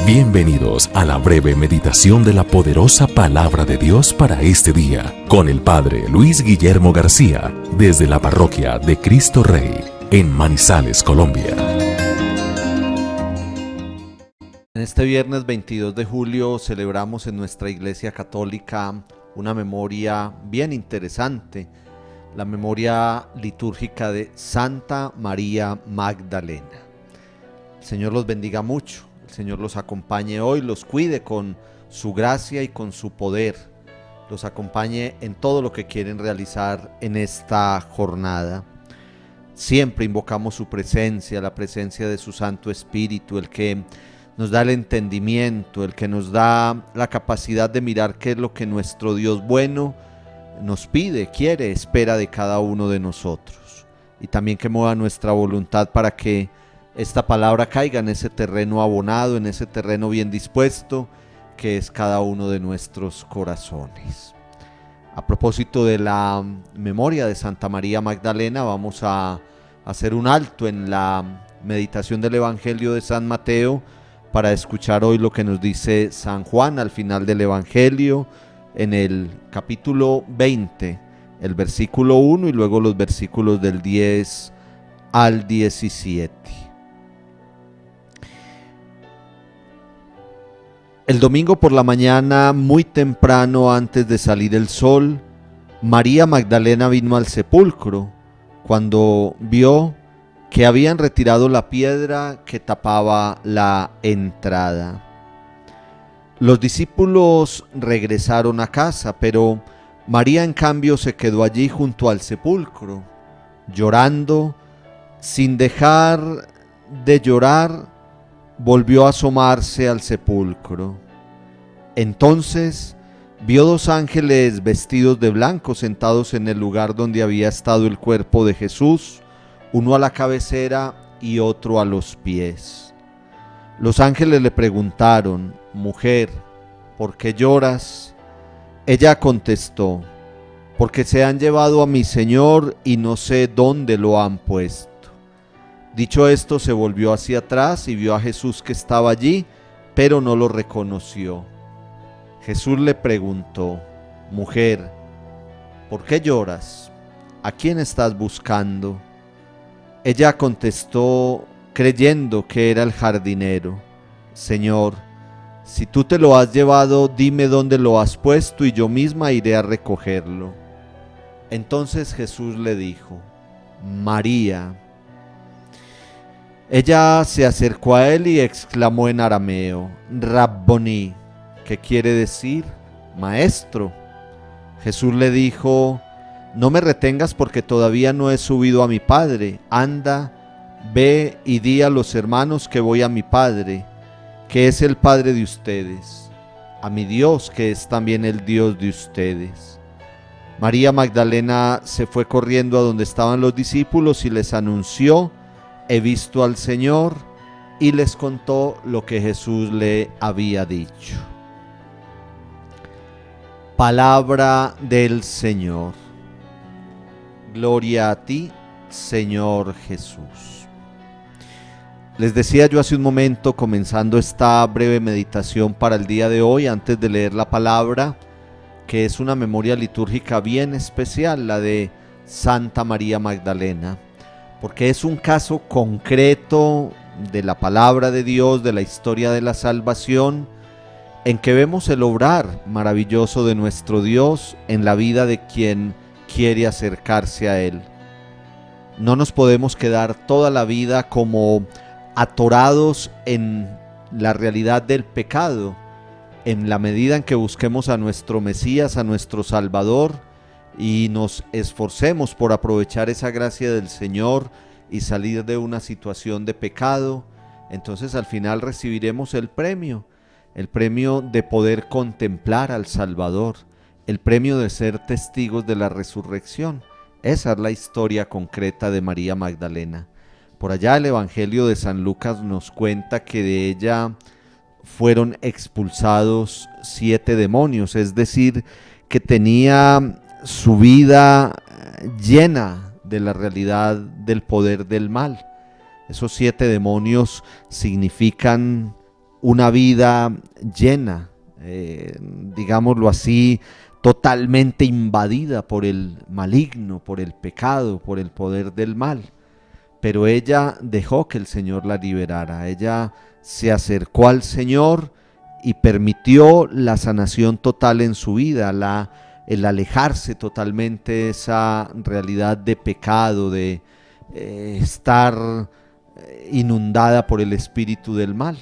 Bienvenidos a la breve meditación de la poderosa palabra de Dios para este día, con el Padre Luis Guillermo García, desde la parroquia de Cristo Rey, en Manizales, Colombia. En este viernes 22 de julio celebramos en nuestra Iglesia Católica una memoria bien interesante, la memoria litúrgica de Santa María Magdalena. El Señor los bendiga mucho. El Señor los acompañe hoy, los cuide con su gracia y con su poder, los acompañe en todo lo que quieren realizar en esta jornada. Siempre invocamos su presencia, la presencia de su Santo Espíritu, el que nos da el entendimiento, el que nos da la capacidad de mirar qué es lo que nuestro Dios bueno nos pide, quiere, espera de cada uno de nosotros. Y también que mueva nuestra voluntad para que esta palabra caiga en ese terreno abonado, en ese terreno bien dispuesto, que es cada uno de nuestros corazones. A propósito de la memoria de Santa María Magdalena, vamos a hacer un alto en la meditación del Evangelio de San Mateo para escuchar hoy lo que nos dice San Juan al final del Evangelio, en el capítulo 20, el versículo 1 y luego los versículos del 10 al 17. El domingo por la mañana, muy temprano antes de salir el sol, María Magdalena vino al sepulcro cuando vio que habían retirado la piedra que tapaba la entrada. Los discípulos regresaron a casa, pero María en cambio se quedó allí junto al sepulcro, llorando. Sin dejar de llorar, volvió a asomarse al sepulcro. Entonces vio dos ángeles vestidos de blanco sentados en el lugar donde había estado el cuerpo de Jesús, uno a la cabecera y otro a los pies. Los ángeles le preguntaron: «Mujer, ¿por qué lloras?». Ella contestó: «Porque se han llevado a mi Señor y no sé dónde lo han puesto». Dicho esto, se volvió hacia atrás y vio a Jesús que estaba allí, pero no lo reconoció. Jesús le preguntó: «Mujer, ¿por qué lloras? ¿A quién estás buscando?». Ella contestó, creyendo que era el jardinero: «Señor, si tú te lo has llevado, dime dónde lo has puesto y yo misma iré a recogerlo». Entonces Jesús le dijo: «María». Ella se acercó a él y exclamó en arameo: «Rabboni», que quiere decir maestro. Jesús le dijo: «No me retengas porque todavía no he subido a mi Padre. Anda, ve y di a los hermanos que voy a mi Padre, que es el Padre de ustedes, a mi Dios, que es también el Dios de ustedes». María Magdalena se fue corriendo a donde estaban los discípulos y les anunció: «He visto al Señor», y les contó lo que Jesús le había dicho. Palabra del Señor. Gloria a ti, Señor Jesús. Les decía yo hace un momento, comenzando esta breve meditación para el día de hoy, antes de leer la palabra, que es una memoria litúrgica bien especial, la de Santa María Magdalena, porque es un caso concreto de la palabra de Dios, de la historia de la salvación, en que vemos el obrar maravilloso de nuestro Dios en la vida de quien quiere acercarse a Él. No nos podemos quedar toda la vida como atorados en la realidad del pecado. En la medida en que busquemos a nuestro Mesías, a nuestro Salvador, y nos esforcemos por aprovechar esa gracia del Señor y salir de una situación de pecado, entonces al final recibiremos el premio de poder contemplar al Salvador, el premio de ser testigos de la resurrección. Esa es la historia concreta de María Magdalena. Por allá el Evangelio de San Lucas nos cuenta que de ella fueron expulsados 7 demonios, es decir, que tenía su vida llena de la realidad del poder del mal. Esos 7 demonios significan una vida llena, digámoslo así, totalmente invadida por el maligno, por el pecado, por el poder del mal. Pero ella dejó que el Señor la liberara. Ella se acercó al Señor y permitió la sanación total en su vida, el alejarse totalmente de esa realidad de pecado, de estar inundada por el espíritu del mal.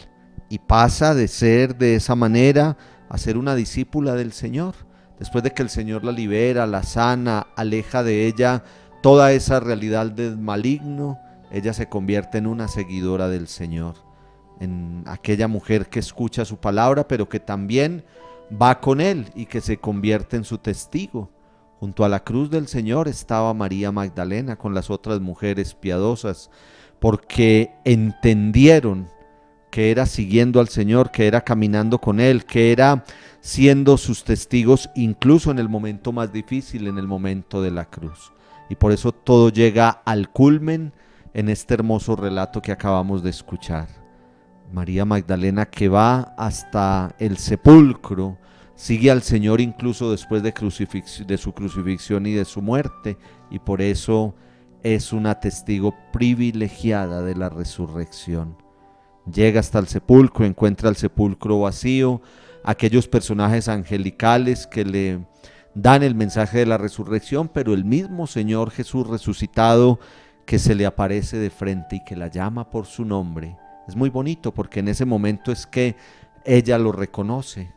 Y pasa de ser de esa manera a ser una discípula del Señor. Después de que el Señor la libera, la sana, aleja de ella toda esa realidad del maligno, ella se convierte en una seguidora del Señor, en aquella mujer que escucha su palabra, pero que también va con Él y que se convierte en su testigo. Junto a la cruz del Señor estaba María Magdalena con las otras mujeres piadosas, porque entendieron que era siguiendo al Señor, que era caminando con Él, que era siendo sus testigos incluso en el momento más difícil, en el momento de la cruz. Y por eso todo llega al culmen en este hermoso relato que acabamos de escuchar. María Magdalena, que va hasta el sepulcro, sigue al Señor incluso después de su crucifixión y de su muerte, y por eso es una testigo privilegiada de la resurrección. Llega hasta el sepulcro, encuentra el sepulcro vacío, aquellos personajes angelicales que le dan el mensaje de la resurrección, pero el mismo Señor Jesús resucitado que se le aparece de frente y que la llama por su nombre. Es muy bonito porque en ese momento es que ella lo reconoce.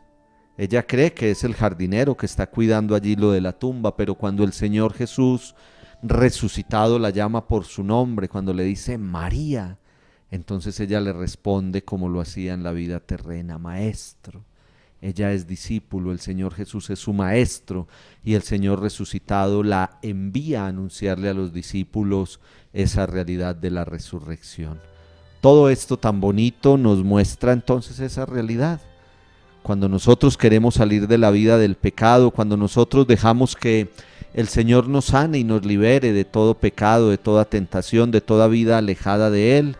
Ella cree que es el jardinero que está cuidando allí lo de la tumba, pero cuando el Señor Jesús resucitado la llama por su nombre, cuando le dice María, entonces ella le responde como lo hacía en la vida terrena: Maestro. Ella es discípulo, el Señor Jesús es su maestro, y el Señor resucitado la envía a anunciarle a los discípulos esa realidad de la resurrección. Todo esto tan bonito nos muestra entonces esa realidad. Cuando nosotros queremos salir de la vida del pecado, cuando nosotros dejamos que el Señor nos sane y nos libere de todo pecado, de toda tentación, de toda vida alejada de Él,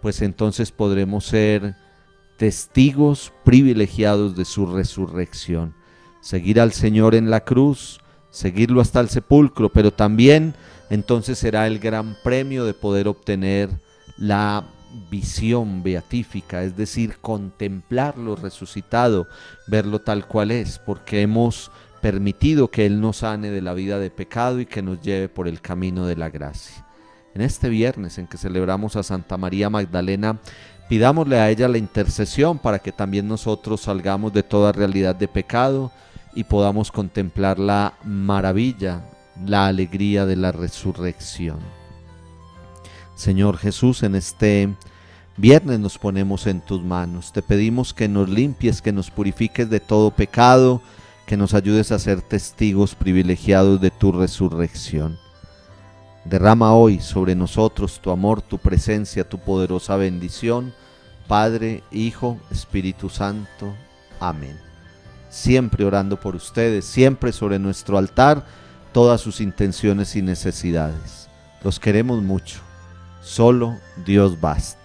pues entonces podremos ser testigos privilegiados de su resurrección. Seguir al Señor en la cruz, seguirlo hasta el sepulcro, pero también entonces será el gran premio de poder obtener la visión beatífica, es decir, contemplarlo resucitado, verlo tal cual es, porque hemos permitido que Él nos sane de la vida de pecado y que nos lleve por el camino de la gracia. En este viernes en que celebramos a Santa María Magdalena, pidámosle a ella la intercesión para que también nosotros salgamos de toda realidad de pecado y podamos contemplar la maravilla, la alegría de la resurrección. Señor Jesús, en este viernes nos ponemos en tus manos. Te pedimos que nos limpies, que nos purifiques de todo pecado, que nos ayudes a ser testigos privilegiados de tu resurrección. Derrama hoy sobre nosotros tu amor, tu presencia, tu poderosa bendición, Padre, Hijo, Espíritu Santo. Amén. Siempre orando por ustedes, siempre sobre nuestro altar, todas sus intenciones y necesidades. Los queremos mucho. Solo Dios basta.